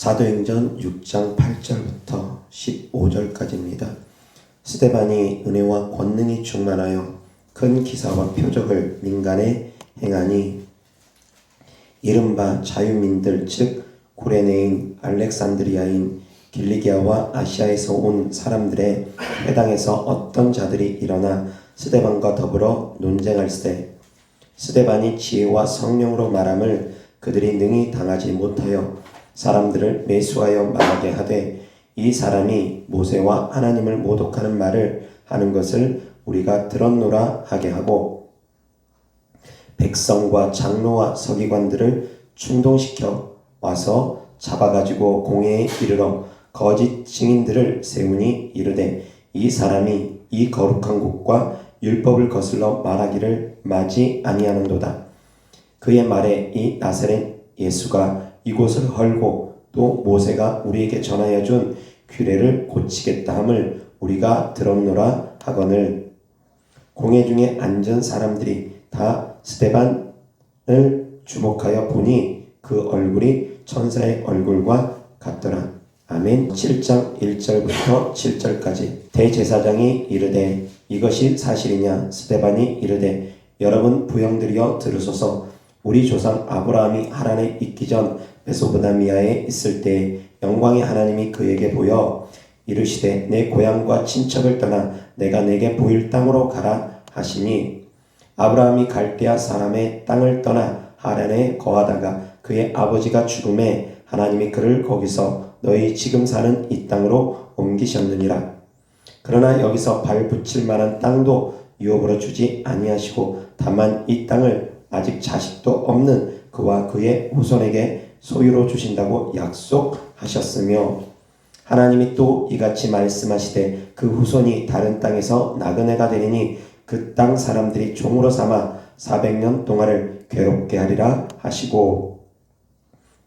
사도행전 6장 8절부터 15절까지입니다. 스데반이 은혜와 권능이 충만하여 큰 기사와 표적을 민간에 행하니 이른바 자유민들 즉 구레네인 알렉산드리아인 길리기아와 아시아에서 온 사람들의 회당에서 어떤 자들이 일어나 스데반과 더불어 논쟁할세 스데반이 지혜와 성령으로 말함을 그들이 능히 당하지 못하여 사람들을 매수하여 말하게 하되 이 사람이 모세와 하나님을 모독하는 말을 하는 것을 우리가 들었노라 하게 하고 백성과 장로와 서기관들을 충동시켜 와서 잡아가지고 공회에 이르러 거짓 증인들을 세우니 이르되 이 사람이 이 거룩한 곳과 율법을 거슬러 말하기를 마지 아니하는도다. 그의 말에 이 나사렛 예수가 이곳을 헐고 또 모세가 우리에게 전하여 준 규례를 고치겠다 함을 우리가 들었노라 하거늘 공회 중에 앉은 사람들이 다 스데반을 주목하여 보니 그 얼굴이 천사의 얼굴과 같더라. 아멘. 7장 1절부터 7절까지 대제사장이 이르되 이것이 사실이냐? 스데반이 이르되 여러분 부형들이여 들으소서. 우리 조상 아브라함이 하란에 있기 전 메소포타미아에 있을 때 영광의 하나님이 그에게 보여 이르시되 내 고향과 친척을 떠나 내가 내게 보일 땅으로 가라 하시니 아브라함이 갈대아 사람의 땅을 떠나 하란에 거하다가 그의 아버지가 죽음에 하나님이 그를 거기서 너희 지금 사는 이 땅으로 옮기셨느니라. 그러나 여기서 발 붙일 만한 땅도 유업으로 주지 아니하시고 다만 이 땅을 아직 자식도 없는 그와 그의 후손에게 소유로 주신다고 약속하셨으며 하나님이 또 이같이 말씀하시되 그 후손이 다른 땅에서 나그네가 되리니 그 땅 사람들이 종으로 삼아 400년 동안을 괴롭게 하리라 하시고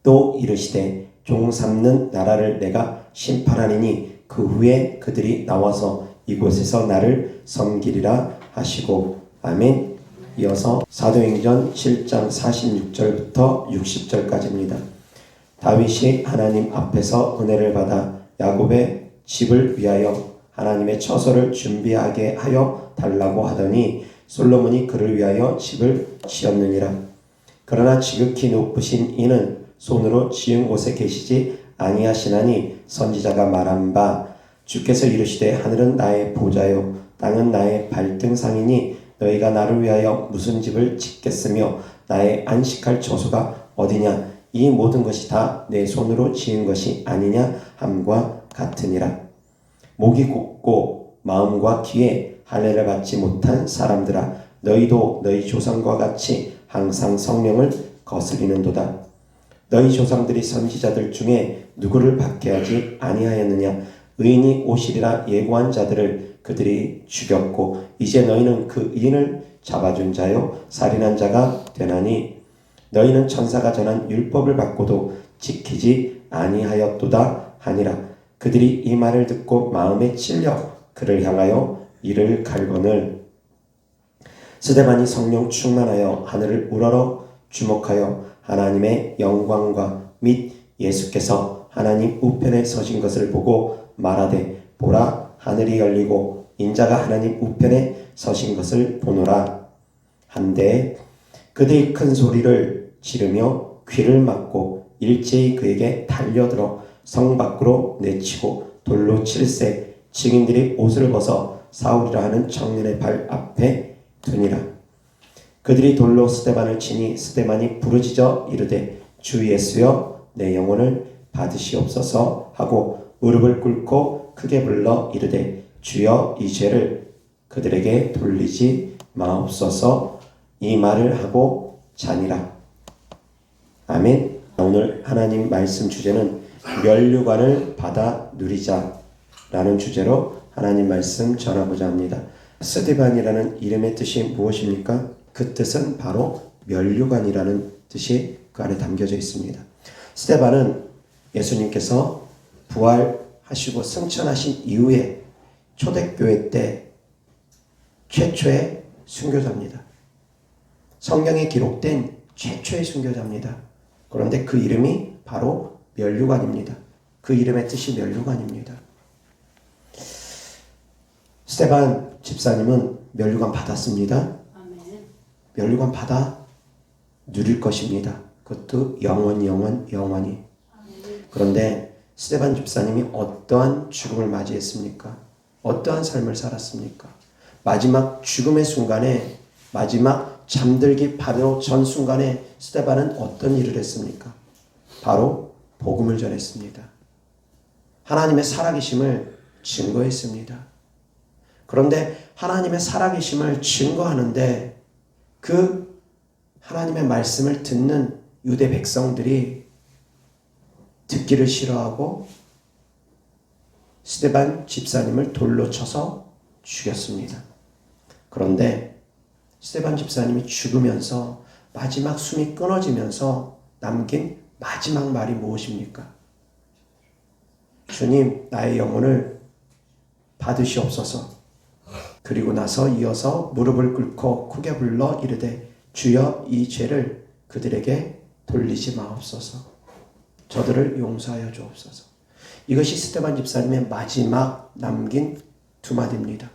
또 이르시되 종 삼는 나라를 내가 심판하리니 그 후에 그들이 나와서 이곳에서 나를 섬기리라 하시고 아멘. 이어서 사도행전 7장 46절부터 60절까지입니다. 다윗이 하나님 앞에서 은혜를 받아 야곱의 집을 위하여 하나님의 처소를 준비하게 하여 달라고 하더니 솔로몬이 그를 위하여 집을 지었느니라. 그러나 지극히 높으신 이는 손으로 지은 곳에 계시지 아니하시나니 선지자가 말한 바 주께서 이르시되 하늘은 나의 보좌요 땅은 나의 발등상이니 너희가 나를 위하여 무슨 집을 짓겠으며 나의 안식할 처소가 어디냐 이 모든 것이 다 내 손으로 지은 것이 아니냐 함과 같으니라. 목이 곧고 마음과 귀에 할례를 받지 못한 사람들아 너희도 너희 조상과 같이 항상 성령을 거스리는도다. 너희 조상들이 선지자들 중에 누구를 박해하지 아니하였느냐 의인이 오시리라 예고한 자들을 그들이 죽였고 이제 너희는 그 의인을 잡아준 자요 살인한 자가 되나니 너희는 천사가 전한 율법을 받고도 지키지 아니하였도다 하니라. 그들이 이 말을 듣고 마음에 찔려 그를 향하여 이를 갈거늘 스데반이 성령 충만하여 하늘을 우러러 주목하여 하나님의 영광과 및 예수께서 하나님 우편에 서신 것을 보고 말하되 보라 하늘이 열리고 인자가 하나님 우편에 서신 것을 보노라 한데 그들이 큰 소리를 지르며 귀를 막고 일제히 그에게 달려들어 성 밖으로 내치고 돌로 칠세 증인들이 옷을 벗어 사울이라 하는 청년의 발 앞에 두니라. 그들이 돌로 스데반을 치니 스데반이 부르짖어 이르되 주 예수여 내 영혼을 받으시옵소서 하고 무릎을 꿇고 크게 불러 이르되 주여 이 죄를 그들에게 돌리지 마옵소서 이 말을 하고 자니라. 아멘. 오늘 하나님 말씀 주제는 면류관을 받아 누리자라는 주제로 하나님 말씀 전하고자 합니다. 스데반이라는 이름의 뜻이 무엇입니까? 그 뜻은 바로 면류관이라는 뜻이 그 안에 담겨져 있습니다. 스데반은 예수님께서 부활하시고 승천하신 이후에 초대교회 때 최초의 순교자입니다. 성경에 기록된 최초의 순교자입니다. 그런데 그 이름이 바로 면류관입니다. 그 이름의 뜻이 면류관입니다. 스데반 집사님은 면류관 받았습니다. 면류관 받아 누릴 것입니다. 그것도 영원히. 그런데 스데반 집사님이 어떠한 죽음을 맞이했습니까? 어떠한 삶을 살았습니까? 마지막 죽음의 순간에, 마지막 잠들기 바로 전 순간에 스데반은 어떤 일을 했습니까? 바로 복음을 전했습니다. 하나님의 살아계심을 증거했습니다. 그런데 하나님의 살아계심을 증거하는데 그 하나님의 말씀을 듣는 유대 백성들이 듣기를 싫어하고 스데반 집사님을 돌로 쳐서 죽였습니다. 그런데 스데반 집사님이 죽으면서 마지막 숨이 끊어지면서 남긴 마지막 말이 무엇입니까? 주님, 나의 영혼을 받으시옵소서. 그리고 나서 이어서 무릎을 꿇고 크게 불러 이르되 주여 이 죄를 그들에게 돌리지 마옵소서. 저들을 용서하여 주옵소서. 이것이 스데반 집사님의 마지막 남긴 두 마디입니다.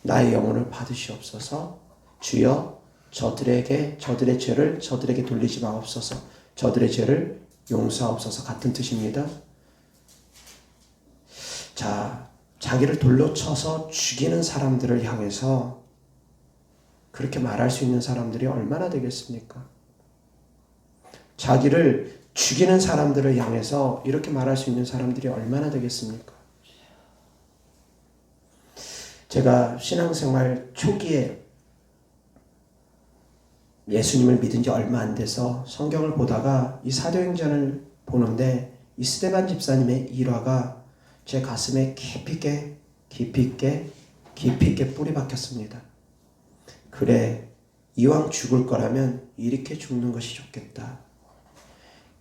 나의 영혼을 받으시옵소서. 주여 저들의 죄를 저들에게 돌리지 마옵소서. 저들의 죄를 용서하옵소서. 같은 뜻입니다. 자, 자기를 돌로 쳐서 죽이는 사람들을 향해서 그렇게 말할 수 있는 사람들이 얼마나 되겠습니까? 자기를 죽이는 사람들을 향해서 이렇게 말할 수 있는 사람들이 얼마나 되겠습니까? 제가 신앙생활 초기에 예수님을 믿은 지 얼마 안 돼서 성경을 보다가 이 사도행전을 보는데 이 스데반 집사님의 일화가 제 가슴에 깊이 있게 뿌리 박혔습니다. 그래, 이왕 죽을 거라면 이렇게 죽는 것이 좋겠다.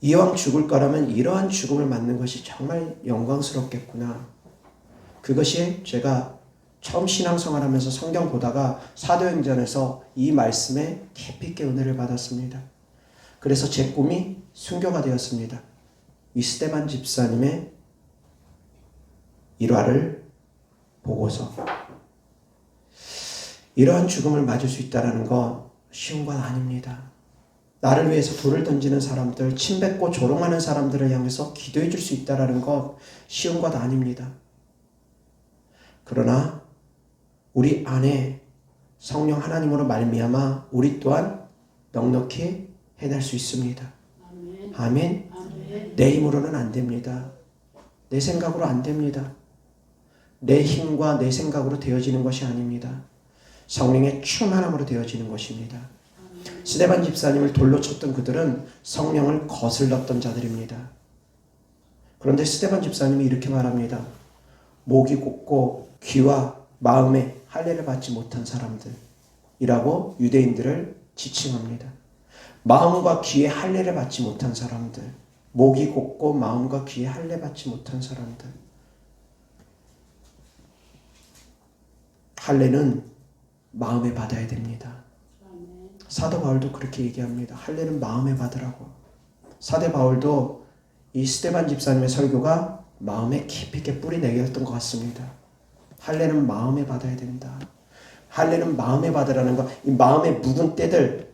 이왕 죽을 거라면 이러한 죽음을 맞는 것이 정말 영광스럽겠구나. 그것이 제가 처음 신앙생활하면서 성경 보다가 사도행전에서 이 말씀에 깊이 있게 은혜를 받았습니다. 그래서 제 꿈이 순교가 되었습니다. 이 스데반 집사님의 일화를 보고서 이러한 죽음을 맞을 수 있다는 건 쉬운 건 아닙니다. 나를 위해서 돌을 던지는 사람들, 침뱉고 조롱하는 사람들을 향해서 기도해 줄 수 있다는 것 쉬운 것 아닙니다. 그러나 우리 안에 성령 하나님으로 말미암아 우리 또한 넉넉히 해낼 수 있습니다. 아멘. 내 힘으로는 안 됩니다. 내 생각으로 안 됩니다. 내 힘과 내 생각으로 되어지는 것이 아닙니다. 성령의 충만함으로 되어지는 것입니다. 스데반 집사님을 돌로 쳤던 그들은 성령을 거슬렀던 자들입니다. 그런데 스데반 집사님이 이렇게 말합니다. 목이 곧고 귀와 마음에 할례를 받지 못한 사람들이라고 유대인들을 지칭합니다. 마음과 귀에 할례를 받지 못한 사람들, 목이 곧고 마음과 귀에 할례 받지 못한 사람들. 할례는 마음에 받아야 됩니다. 사도 바울도 그렇게 얘기합니다. 할례는 마음에 받으라고. 사도 바울도 이 스데반 집사님의 설교가 마음에 깊이 있게 뿌리 내렸던 것 같습니다. 할례는 마음에 받아야 된다. 할례는 마음에 받으라는 것, 이 마음의 묵은 때들,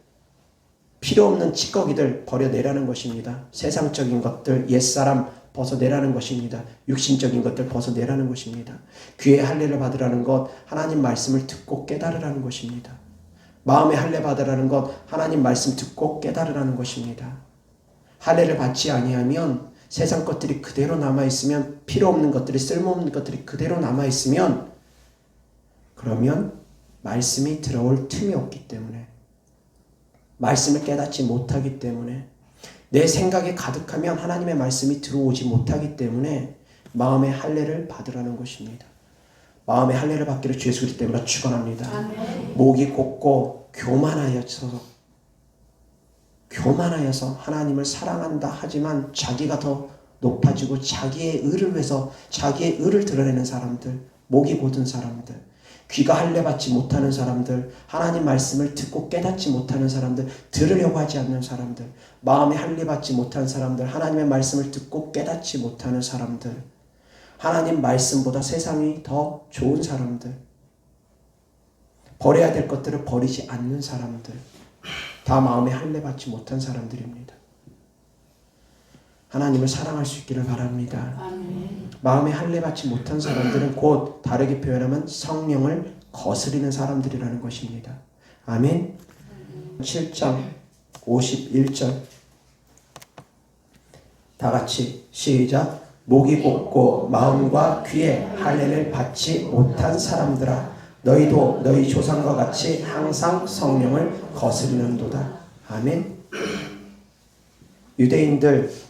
필요 없는 찌꺼기들 버려내라는 것입니다. 세상적인 것들, 옛사람 벗어내라는 것입니다. 육신적인 것들 벗어내라는 것입니다. 귀에 할례를 받으라는 것, 하나님 말씀을 듣고 깨달으라는 것입니다. 마음에 할례 받으라는 것, 하나님 말씀 듣고 깨달으라는 것입니다. 할례를 받지 아니하면 세상 것들이 그대로 남아있으면, 필요 없는 것들이, 쓸모없는 것들이 그대로 남아있으면, 그러면 말씀이 들어올 틈이 없기 때문에, 말씀을 깨닫지 못하기 때문에, 내 생각에 가득하면 하나님의 말씀이 들어오지 못하기 때문에 마음의 할례를 받으라는 것입니다. 마음의 할례를 받기를 주 예수 그리스도 때문에 축원합니다. 아멘. 목이 곧고 교만하여서 하나님을 사랑한다 하지만 자기가 더 높아지고 자기의 의를 위해서 자기의 의를 드러내는 사람들, 목이 곧은 사람들, 귀가 할례받지 못하는 사람들, 하나님 말씀을 듣고 깨닫지 못하는 사람들, 들으려고 하지 않는 사람들, 마음에 할례받지 못한 사람들, 하나님의 말씀을 듣고 깨닫지 못하는 사람들, 하나님 말씀보다 세상이 더 좋은 사람들, 버려야 될 것들을 버리지 않는 사람들, 다 마음에 할례받지 못한 사람들입니다. 하나님을 사랑할 수 있기를 바랍니다. 아멘. 마음에 할례받지 못한 사람들은 곧 다르게 표현하면 성령을 거스리는 사람들이라는 것입니다. 아멘. 7장 51절 다 같이 시작. 목이 곧고 마음과 귀에 할례를 받지 못한 사람들아, 너희도 너희 조상과 같이 항상 성령을 거스리는도다. 아멘. 유대인들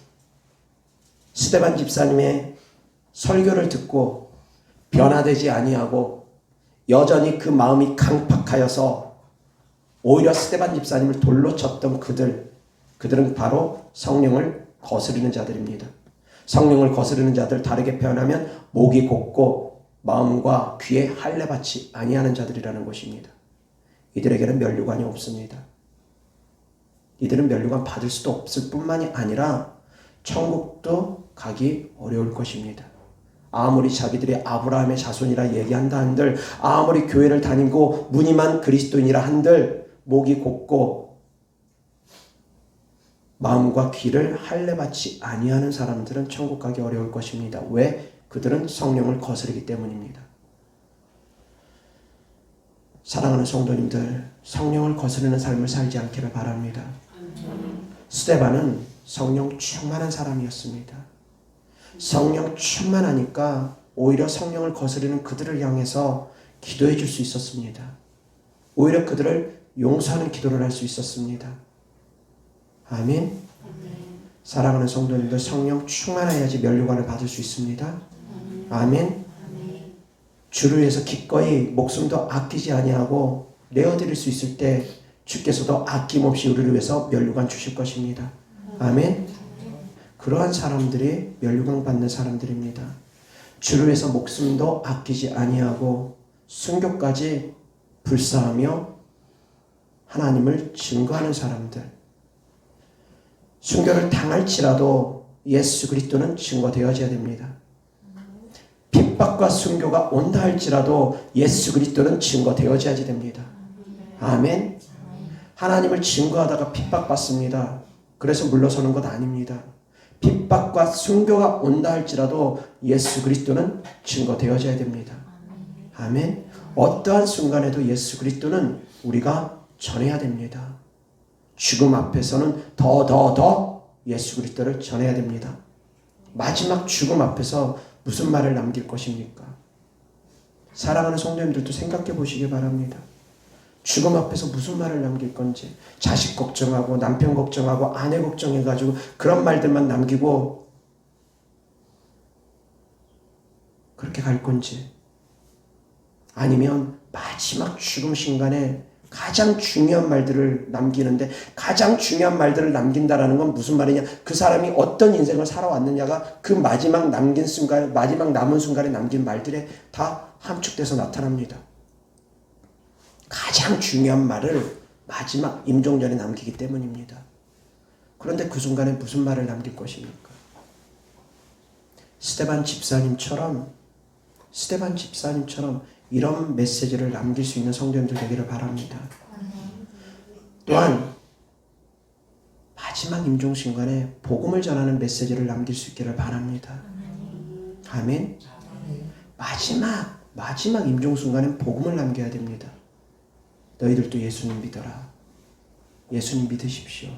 스데반 집사님의 설교를 듣고 변화되지 아니하고 여전히 그 마음이 강팍하여서 오히려 스데반 집사님을 돌로 쳤던 그들은 바로 성령을 거스르는 자들입니다. 성령을 거스르는 자들, 다르게 표현하면 목이 곧고 마음과 귀에 할례받지 아니하는 자들이라는 것입니다. 이들에게는 면류관이 없습니다. 이들은 면류관 받을 수도 없을 뿐만이 아니라 천국도 가기 어려울 것입니다. 아무리 자기들이 아브라함의 자손이라 얘기한다 한들, 아무리 교회를 다니고 무늬만 그리스도인이라 한들, 목이 곧고 마음과 귀를 할례받지 아니하는 사람들은 천국 가기 어려울 것입니다. 왜? 그들은 성령을 거스르기 때문입니다. 사랑하는 성도님들, 성령을 거스르는 삶을 살지 않기를 바랍니다. 스데반은 성령 충만한 사람이었습니다. 성령 충만하니까 오히려 성령을 거스르는 그들을 향해서 기도해 줄 수 있었습니다. 오히려 그들을 용서하는 기도를 할 수 있었습니다. 아멘. 사랑하는 성도님들, 성령 충만해야지 면류관을 받을 수 있습니다. 아멘. 주를 위해서 기꺼이 목숨도 아끼지 아니하고 내어드릴 수 있을 때 주께서도 아낌없이 우리를 위해서 면류관 주실 것입니다. 아멘. 그러한 사람들이 면류관 받는 사람들입니다. 주를 위해서 목숨도 아끼지 아니하고 순교까지 불사하며 하나님을 증거하는 사람들. 순교를 당할지라도 예수 그리스도는 증거되어져야 됩니다. 핍박과 순교가 온다 할지라도 예수 그리스도는 증거되어져야지 됩니다. 아멘. 하나님을 증거하다가 핍박받습니다. 그래서 물러서는 것 아닙니다. 핍박과 순교가 온다 할지라도 예수 그리스도는 증거되어져야 됩니다. 아멘. 어떠한 순간에도 예수 그리스도는 우리가 전해야 됩니다. 죽음 앞에서는 더 예수 그리스도를 전해야 됩니다. 마지막 죽음 앞에서 무슨 말을 남길 것입니까? 사랑하는 성도님들도 생각해 보시기 바랍니다. 죽음 앞에서 무슨 말을 남길 건지, 자식 걱정하고 남편 걱정하고 아내 걱정해가지고 그런 말들만 남기고 그렇게 갈 건지, 아니면 마지막 죽음 순간에 가장 중요한 말들을 남기는데, 가장 중요한 말들을 남긴다라는 건 무슨 말이냐, 그 사람이 어떤 인생을 살아왔느냐가 그 마지막 남긴 순간, 마지막 남은 순간에 남긴 말들에 다 함축돼서 나타납니다. 가장 중요한 말을 마지막 임종전에 남기기 때문입니다. 그런데 그 순간에 무슨 말을 남길 것입니까? 스데반 집사님처럼 이런 메시지를 남길 수 있는 성도님들 되기를 바랍니다. 또한 마지막 임종 순간에 복음을 전하는 메시지를 남길 수 있기를 바랍니다. 아멘. 마지막 임종 순간엔 복음을 남겨야 됩니다. 너희들도 예수님 믿어라. 예수님 믿으십시오.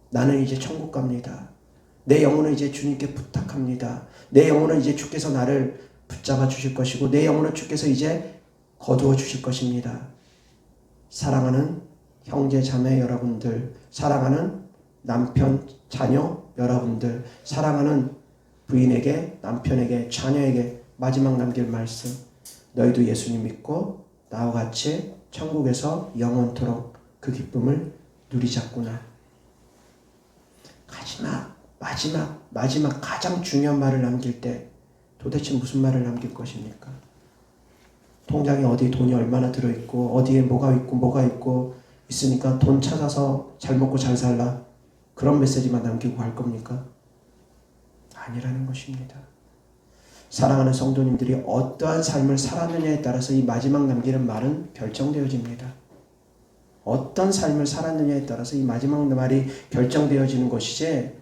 나는 이제 천국 갑니다. 내 영혼은 이제 주님께 부탁합니다. 내 영혼은 이제 주께서 나를 붙잡아 주실 것이고, 내 영혼은 주께서 이제 거두어 주실 것입니다. 사랑하는 형제 자매 여러분들, 사랑하는 남편 자녀 여러분들, 사랑하는 부인에게, 남편에게, 자녀에게 마지막 남길 말씀, 너희도 예수님 믿고 나와 같이 천국에서 영원토록 그 기쁨을 누리자꾸나. 마지막 가장 중요한 말을 남길 때 도대체 무슨 말을 남길 것입니까? 통장에 어디 돈이 얼마나 들어있고 어디에 뭐가 있고 있으니까 돈 찾아서 잘 먹고 잘 살라, 그런 메시지만 남기고 갈 겁니까? 아니라는 것입니다. 사랑하는 성도님들이 어떠한 삶을 살았느냐에 따라서 이 마지막 남기는 말은 결정되어집니다. 어떤 삶을 살았느냐에 따라서 이 마지막 말이 결정되어지는 것이지,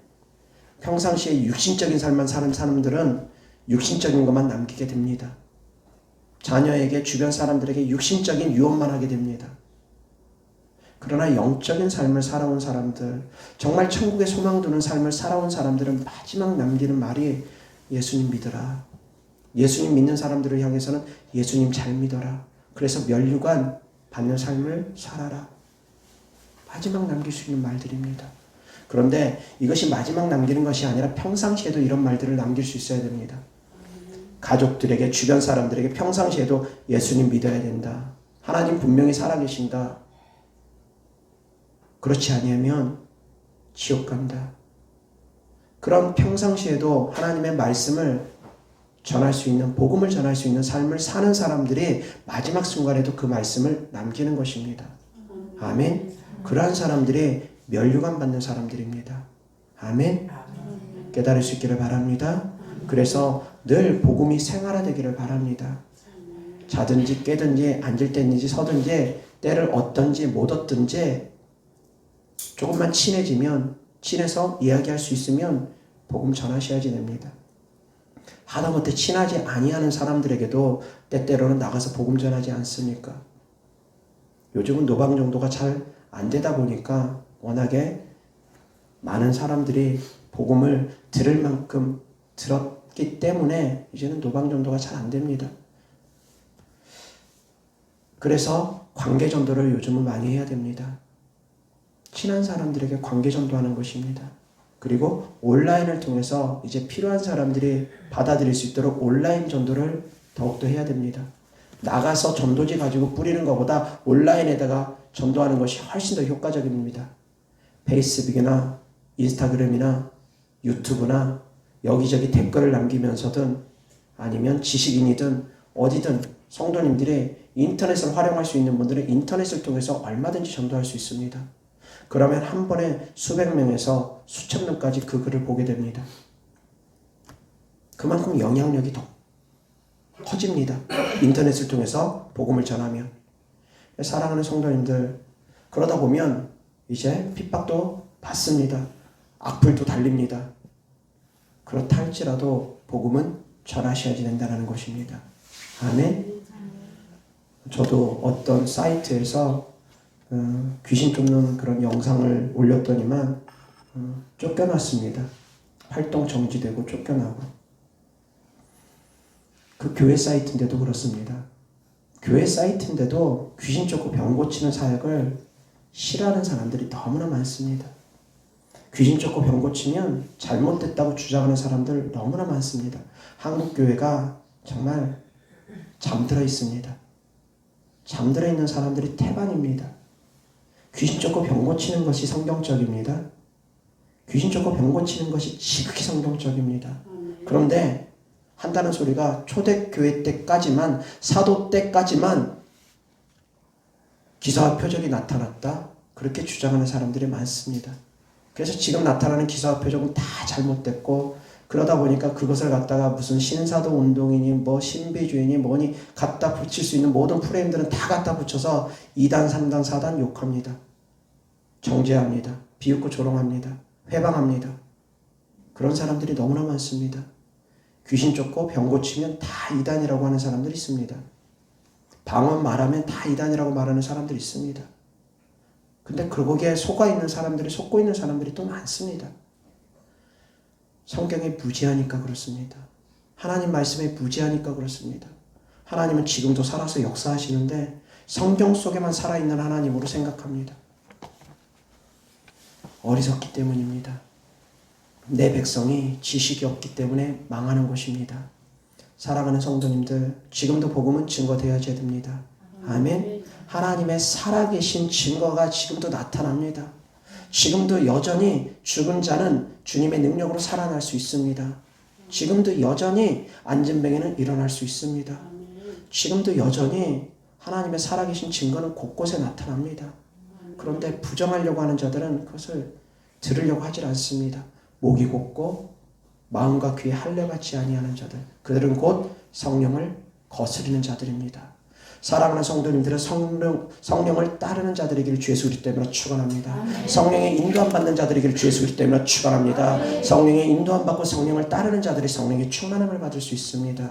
평상시에 육신적인 삶만 사는 사람들은 육신적인 것만 남기게 됩니다. 자녀에게, 주변 사람들에게 육신적인 유언만 하게 됩니다. 그러나 영적인 삶을 살아온 사람들, 정말 천국에 소망 두는 삶을 살아온 사람들은 마지막 남기는 말이 예수님 믿어라. 예수님 믿는 사람들을 향해서는 예수님 잘 믿어라. 그래서 면류관 받는 삶을 살아라. 마지막 남길 수 있는 말들입니다. 그런데 이것이 마지막 남기는 것이 아니라 평상시에도 이런 말들을 남길 수 있어야 됩니다. 가족들에게, 주변 사람들에게 평상시에도 예수님 믿어야 된다. 하나님 분명히 살아계신다. 그렇지 아니하면 지옥 간다. 그런 평상시에도 하나님의 말씀을 전할 수 있는, 복음을 전할 수 있는 삶을 사는 사람들이 마지막 순간에도 그 말씀을 남기는 것입니다. 아멘. 그러한 사람들이 면류관 받는 사람들입니다. 아멘. 깨달을 수 있기를 바랍니다. 그래서 늘 복음이 생활화되기를 바랍니다. 자든지 깨든지 앉을 때든지 서든지 때를 얻든지 못 얻든지 조금만 친해서 이야기할 수 있으면 복음 전하셔야지 됩니다. 하다못해 친하지 아니하는 사람들에게도 때때로는 나가서 복음 전하지 않습니까? 요즘은 노방정도가 잘 안 되다 보니까 워낙에 많은 사람들이 복음을 들을 만큼 들었기 때문에 이제는 노방정도가 잘 안 됩니다. 그래서 관계전도를 요즘은 많이 해야 됩니다. 친한 사람들에게 관계전도하는 것입니다. 그리고 온라인을 통해서 이제 필요한 사람들이 받아들일 수 있도록 온라인 전도를 더욱더 해야 됩니다. 나가서 전도지 가지고 뿌리는 것보다 온라인에다가 전도하는 것이 훨씬 더 효과적입니다. 페이스북이나 인스타그램이나 유튜브나 여기저기 댓글을 남기면서든 아니면 지식인이든 어디든 성도님들이 인터넷을 활용할 수 있는 분들은 인터넷을 통해서 얼마든지 전도할 수 있습니다. 그러면 한 번에 수백 명에서 수천 명까지 그 글을 보게 됩니다. 그만큼 영향력이 더 커집니다. 인터넷을 통해서 복음을 전하면. 사랑하는 성도님들, 그러다 보면 이제 핍박도 받습니다. 악플도 달립니다. 그렇다 할지라도 복음은 전하셔야지 된다는 것입니다. 아멘. 저도 어떤 사이트에서 귀신 쫓는 그런 영상을 올렸더니만 쫓겨났습니다. 활동 정지되고 쫓겨나고. 그 교회 사이트인데도 그렇습니다. 교회 사이트인데도 귀신 쫓고 병 고치는 사역을 싫어하는 사람들이 너무나 많습니다. 귀신 쫓고 병 고치면 잘못됐다고 주장하는 사람들 너무나 많습니다. 한국 교회가 정말 잠들어 있습니다. 잠들어 있는 사람들이 태반입니다. 귀신 쫓고 병 고치는 것이 성경적입니다. 귀신 쫓고 병 고치는 것이 지극히 성경적입니다. 그런데 한다는 소리가 초대교회 때까지만, 사도 때까지만 기사와 표적이 나타났다, 그렇게 주장하는 사람들이 많습니다. 그래서 지금 나타나는 기사와 표적은 다 잘못됐고, 그러다 보니까 그것을 갖다가 무슨 신사도 운동이니 뭐 신비주의니 뭐니 갖다 붙일 수 있는 모든 프레임들은 다 갖다 붙여서 2단, 3단, 4단 욕합니다. 정죄합니다. 비웃고 조롱합니다. 회방합니다. 그런 사람들이 너무나 많습니다. 귀신 쫓고 병 고치면 다 이단이라고 하는 사람들이 있습니다. 방언 말하면 다 이단이라고 말하는 사람들이 있습니다. 근데 거기에 속고 있는 사람들이 또 많습니다. 성경에 무지하니까 그렇습니다. 하나님 말씀에 무지하니까 그렇습니다. 하나님은 지금도 살아서 역사하시는데 성경 속에만 살아있는 하나님으로 생각합니다. 어리석기 때문입니다. 내 백성이 지식이 없기 때문에 망하는 것입니다. 사랑하는 성도님들, 지금도 복음은 증거되어져야 됩니다. 아멘. 하나님의 살아계신 증거가 지금도 나타납니다. 지금도 여전히 죽은 자는 주님의 능력으로 살아날 수 있습니다. 지금도 여전히 앉은 병에는 일어날 수 있습니다. 지금도 여전히 하나님의 살아계신 증거는 곳곳에 나타납니다. 그런데 부정하려고 하는 자들은 그것을 들으려고 하질 않습니다. 목이 곧고 마음과 귀에 할례받지 아니하는 자들, 그들은 곧 성령을 거스리는 자들입니다. 사랑하는 성도님들은 성령을 따르는 자들이기를 주 예수 그리스도 때문에 축원합니다. 성령의 인도함 받는 자들이기를 주 예수 그리스도 때문에 축원합니다. 성령의 인도함 받고 성령을 따르는 자들이 성령의 충만함을 받을 수 있습니다.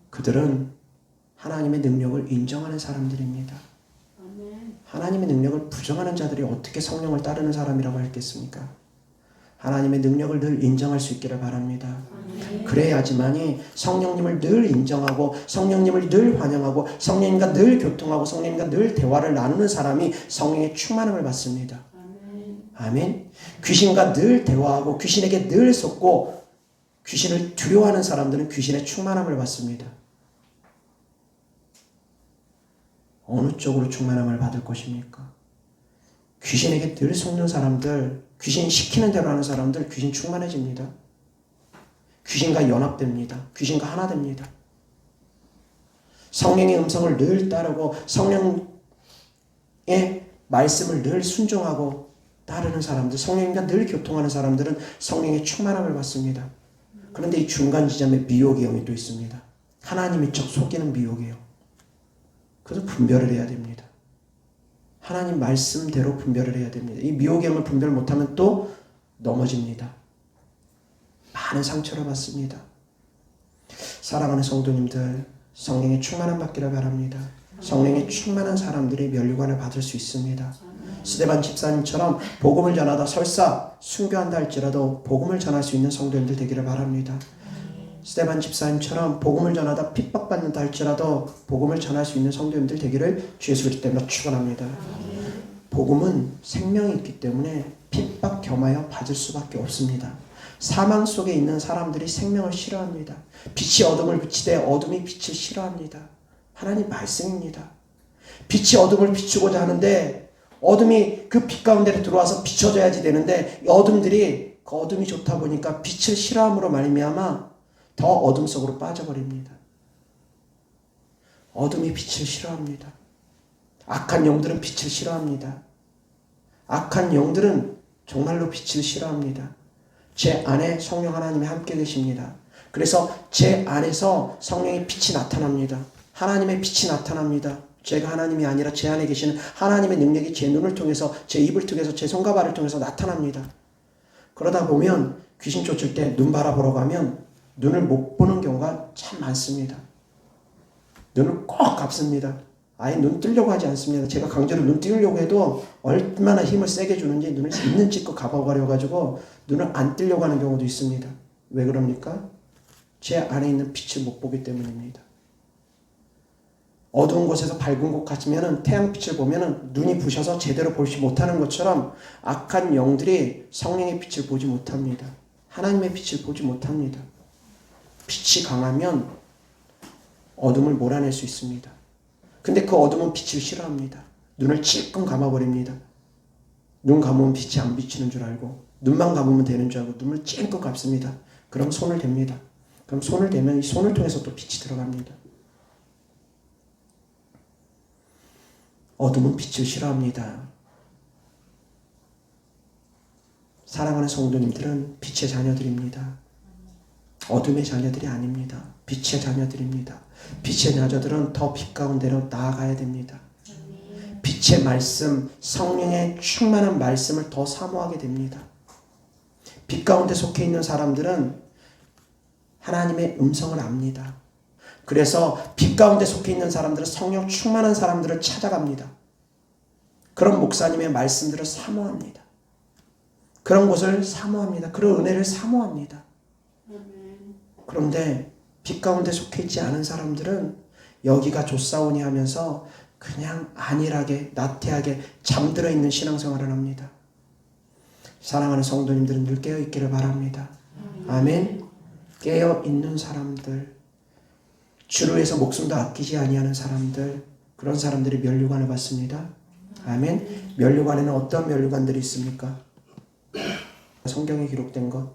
그들은 하나님의 능력을 인정하는 사람들입니다. 하나님의 능력을 부정하는 자들이 어떻게 성령을 따르는 사람이라고 했겠습니까? 하나님의 능력을 늘 인정할 수 있기를 바랍니다. 그래야지만이 성령님을 늘 인정하고 성령님을 늘 환영하고 성령님과 늘 교통하고 성령님과 늘 대화를 나누는 사람이 성령의 충만함을 받습니다. 아멘. 귀신과 늘 대화하고 귀신에게 늘 속고 귀신을 두려워하는 사람들은 귀신의 충만함을 받습니다. 어느 쪽으로 충만함을 받을 것입니까? 귀신에게 늘 속는 사람들, 귀신 시키는 대로 하는 사람들 귀신 충만해집니다. 귀신과 연합됩니다. 귀신과 하나 됩니다. 성령의 음성을 늘 따르고 성령의 말씀을 늘 순종하고 따르는 사람들, 성령과 늘 교통하는 사람들은 성령의 충만함을 받습니다. 그런데 이 중간 지점에 미혹의 영이 또 있습니다. 하나님이 척 속이는 미혹이에요. 그래서 분별을 해야 됩니다. 하나님 말씀대로 분별을 해야 됩니다. 이 미혹의 영을 분별 못하면 또 넘어집니다. 많은 상처를 받습니다. 사랑하는 성도님들, 성령의 충만함 받기를 바랍니다. 성령의 충만한 사람들이 면류관을 받을 수 있습니다. 스데반 집사님처럼 복음을 전하다 설사 순교한다 할지라도 복음을 전할 수 있는 성도님들 되기를 바랍니다. 스데반 집사님처럼 복음을 전하다 핍박받는다 할지라도 복음을 전할 수 있는 성도님들 되기를 주 예수 그리스도 때문에 축원합니다. 복음은 생명이 있기 때문에 핍박 겸하여 받을 수밖에 없습니다. 사망 속에 있는 사람들이 생명을 싫어합니다. 빛이 어둠을 비치되 어둠이 빛을 싫어합니다. 하나님 말씀입니다. 빛이 어둠을 비추고자 하는데 어둠이 그 빛 가운데로 들어와서 비춰져야지 되는데 어둠들이 그 어둠이 좋다 보니까 빛을 싫어함으로 말미암아 더 어둠 속으로 빠져버립니다. 어둠이 빛을 싫어합니다. 악한 영들은 빛을 싫어합니다. 악한 영들은 정말로 빛을 싫어합니다. 제 안에 성령 하나님이 함께 계십니다. 그래서 제 안에서 성령의 빛이 나타납니다. 하나님의 빛이 나타납니다. 제가 하나님이 아니라 제 안에 계시는 하나님의 능력이 제 눈을 통해서 제 입을 통해서 제 손과 발을 통해서 나타납니다. 그러다 보면 귀신 쫓을 때 눈 바라보러 가면 눈을 못 보는 경우가 참 많습니다. 눈을 꼭 감습니다. 아예 눈 뜨려고 하지 않습니다. 제가 강제로 눈 띄우려고 해도 얼마나 힘을 세게 주는지 눈을 있는 찍고 가버려가지고 눈을 안 뜨려고 하는 경우도 있습니다. 왜 그럽니까? 제 안에 있는 빛을 못 보기 때문입니다. 어두운 곳에서 밝은 곳 같으면 태양빛을 보면 눈이 부셔서 제대로 보지 못하는 것처럼 악한 영들이 성령의 빛을 보지 못합니다. 하나님의 빛을 보지 못합니다. 빛이 강하면 어둠을 몰아낼 수 있습니다. 근데 그 어둠은 빛을 싫어합니다. 눈을 찔끔 감아버립니다. 눈 감으면 빛이 안 비치는 줄 알고 눈만 감으면 되는 줄 알고 눈을 찔끔 감습니다. 그럼 손을 댑니다. 그럼 손을 대면 이 손을 통해서 또 빛이 들어갑니다. 어둠은 빛을 싫어합니다. 사랑하는 성도님들은 빛의 자녀들입니다. 어둠의 자녀들이 아닙니다. 빛의 자녀들입니다. 빛의 자녀들은 더 빛 가운데로 나아가야 됩니다. 빛의 말씀, 성령의 충만한 말씀을 더 사모하게 됩니다. 빛 가운데 속해 있는 사람들은 하나님의 음성을 압니다. 그래서 빛 가운데 속해 있는 사람들은 성령 충만한 사람들을 찾아갑니다. 그런 목사님의 말씀들을 사모합니다. 그런 곳을 사모합니다. 그런 은혜를 사모합니다. 그런데 빛 가운데 속해 있지 않은 사람들은 여기가 좋사오니 하면서 그냥 안일하게 나태하게 잠들어 있는 신앙생활을 합니다. 사랑하는 성도님들은 늘 깨어있기를 바랍니다. 아멘. 깨어있는 사람들, 주를 위해서 목숨도 아끼지 아니하는 사람들, 그런 사람들이 면류관을 받습니다. 아멘. 면류관에는 어떤 면류관들이 있습니까? 성경에 기록된 것,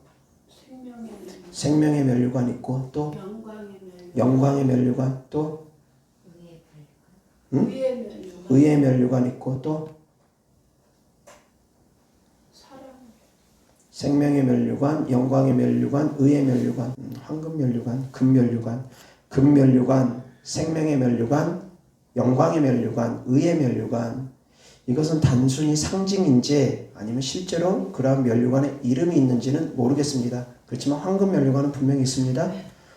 생명의 면류관 있고 또 영광의 면류관, 또 응? 의의 면류관. 의의 면류관 있고, 또 사랑. 생명의 면류관, 영광의 면류관, 의의 면류관, 황금 면류관, 금 면류관, 금 면류관, 생명의 면류관, 영광의 면류관, 의의 면류관. 이것은 단순히 상징인지 아니면 실제로 그러한 면류관에 이름이 있는지는 모르겠습니다. 그렇지만 황금 면류관은 분명히 있습니다.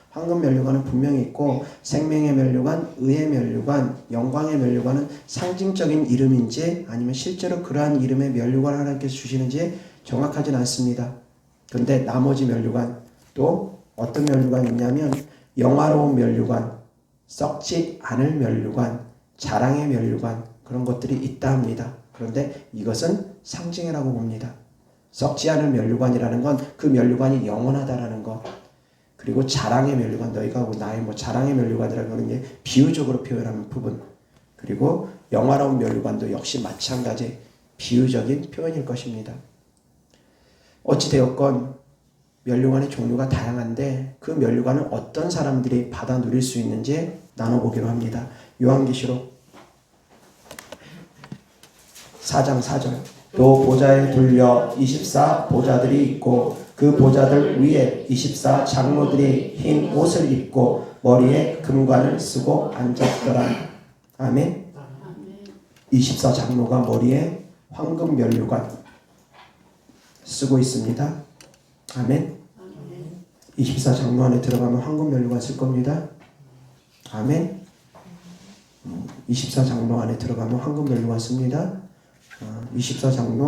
황금 면류관은 분명히 있고, 생명의 면류관, 의의 면류관, 영광의 면류관은 상징적인 이름인지 아니면 실제로 그러한 이름의 면류관을 하나님께서 주시는지 정확하진 않습니다. 그런데 나머지 면류관, 또 어떤 면류관이 있냐면 영화로운 면류관, 썩지 않을 면류관, 자랑의 면류관, 그런 것들이 있다 합니다. 그런데 이것은 상징이라고 봅니다. 썩지 않을 면류관이라는 건 그 면류관이 영원하다라는 것, 그리고 자랑의 면류관, 너희가 나의 자랑의 면류관이라는 것은 이제 비유적으로 표현하는 부분, 그리고 영화로운 면류관도 역시 마찬가지 비유적인 표현일 것입니다. 어찌되었건 면류관의 종류가 다양한데 그 면류관을 어떤 사람들이 받아 누릴 수 있는지 나눠보기로 합니다. 요한계시록 4장 4절. 또 보좌에 둘려 24 보좌들이 있고 그 보좌들 위에 24 장로들이 흰 옷을 입고 머리에 금관을 쓰고 앉았더라. 아멘. 24 장로가 머리에 황금 면류관 쓰고 있습니다. 아멘. 24 장로 안에 들어가면 황금 면류관 쓸 겁니다. 아멘. 24 장로 안에 들어가면 황금 면류관 씁니다. 24 장로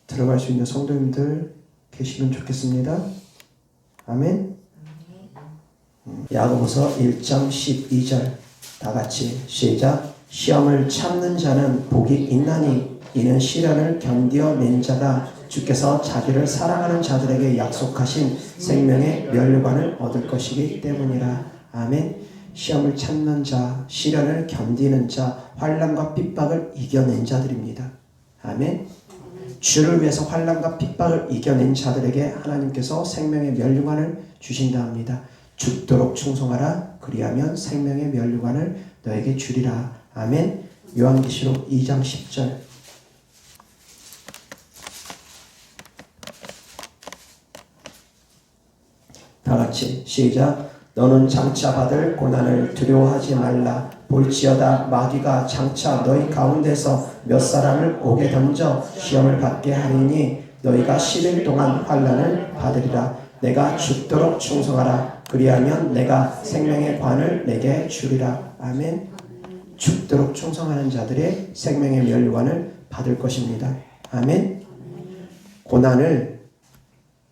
들어갈 수 있는 성도님들 계시면 좋겠습니다. 아멘. 야고보서 1장 12절 다 같이 시작. 시험을 참는 자는 복이 있나니 이는 시련을 견뎌낸 자가 주께서 자기를 사랑하는 자들에게 약속하신 생명의 면류관을 얻을 것이기 때문이라. 아멘. 시험을 참는 자, 시련을 견디는 자, 환난과 핍박을 이겨낸 자들입니다. 아멘. 주를 위해서 환난과 핍박을 이겨낸 자들에게 하나님께서 생명의 면류관을 주신다 합니다. 죽도록 충성하라. 그리하면 생명의 면류관을 너에게 주리라. 아멘. 요한계시록 2장 10절. 다 같이 시작. 너는 장차 받을 고난을 두려워하지 말라. 볼지어다 마귀가 장차 너희 가운데서 몇 사람을 옥에 던져 시험을 받게 하리니 너희가 10일 동안 환난을 받으리라. 내가 죽도록 충성하라. 그리하면 내가 생명의 관을 내게 주리라. 아멘. 죽도록 충성하는 자들의 생명의 면류관을 받을 것입니다. 아멘. 고난을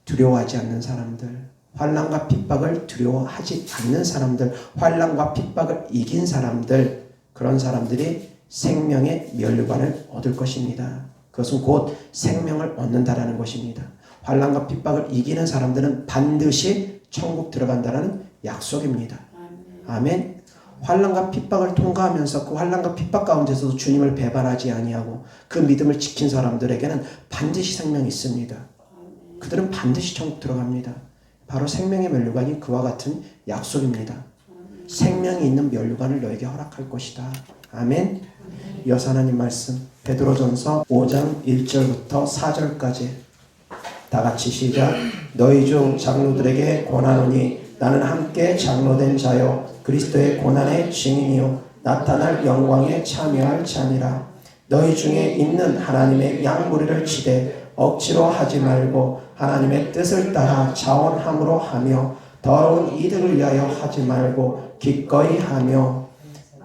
두려워하지 않는 사람들, 환난과 핍박을 두려워하지 않는 사람들, 환난과 핍박을 이긴 사람들, 그런 사람들이 생명의 면류관을 얻을 것입니다. 그것은 곧 생명을 얻는다라는 것입니다. 환난과 핍박을 이기는 사람들은 반드시 천국 들어간다라는 약속입니다. 아멘. 환난과 핍박을 통과하면서 그 환난과 핍박 가운데서도 주님을 배반하지 아니하고 그 믿음을 지킨 사람들에게는 반드시 생명이 있습니다. 그들은 반드시 천국 들어갑니다. 바로 생명의 면류관이 그와 같은 약속입니다. 생명이 있는 면류관을 너에게 허락할 것이다. 아멘. 여호와 하나님 말씀 베드로전서 5장 1절부터 4절까지 다 같이 시작. 너희 중 장로들에게 권하노니 나는 함께 장로된 자요 그리스도의 고난의 증인이요 나타날 영광에 참여할 자니라. 너희 중에 있는 하나님의 양무리를 치되 억지로 하지 말고 하나님의 뜻을 따라 자원함으로 하며 더러운 이득을 위하여 하지 말고 기꺼이 하며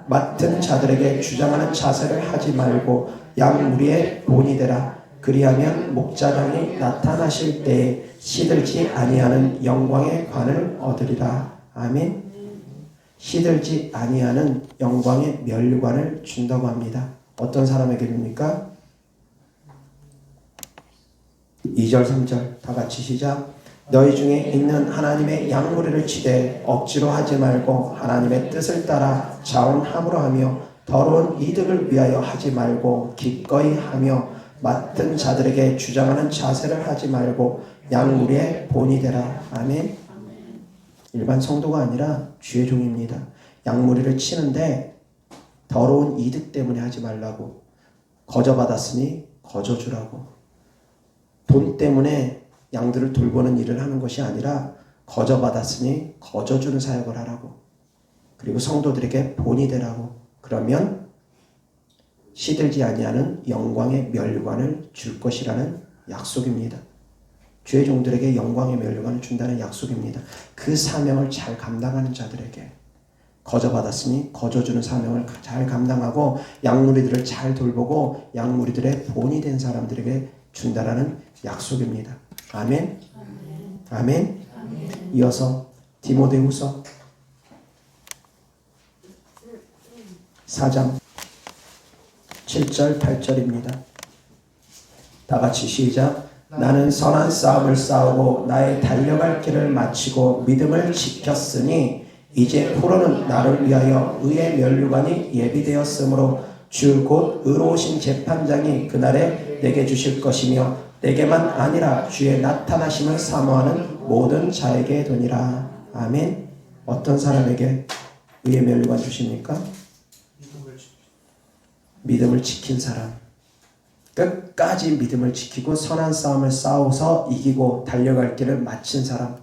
맡은 자들에게 주장하는 자세를 하지 말고 양무리의 본이 되라. 그리하면 목자장이 나타나실 때에 시들지 아니하는 영광의 관을 얻으리라. 아멘. 시들지 아니하는 영광의 면류관을 준다고 합니다. 어떤 사람에게 줍니까? 2절 3절 다 같이 시작. 너희 중에 있는 하나님의 양무리를 치되 억지로 하지 말고 하나님의 뜻을 따라 자원함으로 하며 더러운 이득을 위하여 하지 말고 기꺼이 하며 맡은 자들에게 주장하는 자세를 하지 말고 양무리의 본이 되라. 아멘. 일반 성도가 아니라 주의 종입니다. 양무리를 치는데 더러운 이득 때문에 하지 말라고. 거저 받았으니 거저 주라고. 돈 때문에 양들을 돌보는 일을 하는 것이 아니라 거저 받았으니 거저 주는 사역을 하라고. 그리고 성도들에게 본이 되라고. 그러면 시들지 아니하는 영광의 면류관을 줄 것이라는 약속입니다. 주의 종들에게 영광의 면류관을 준다는 약속입니다. 그 사명을 잘 감당하는 자들에게 거저 받았으니 거저 주는 사명을 잘 감당하고 양무리들을 잘 돌보고 양무리들의 본이 된 사람들에게 준다라는 약속입니다. 아멘. 아멘. 이어서 디모데후서 4장 7절 8절입니다. 다 같이 시작. 나는 선한 싸움을 싸우고 나의 달려갈 길을 마치고 믿음을 지켰으니 이제 프로는 나를 위하여 의의 면류관이 예비되었으므로 주 곧 의로우신 재판장이 그날에 내게 주실 것이며 내게만 아니라 주의 나타나심을 사모하는 모든 자에게 도니라. 아멘. 어떤 사람에게 의의 면류관 주십니까? 믿음을 지킨 사람. 끝까지 믿음을 지키고 선한 싸움을 싸워서 이기고 달려갈 길을 마친 사람.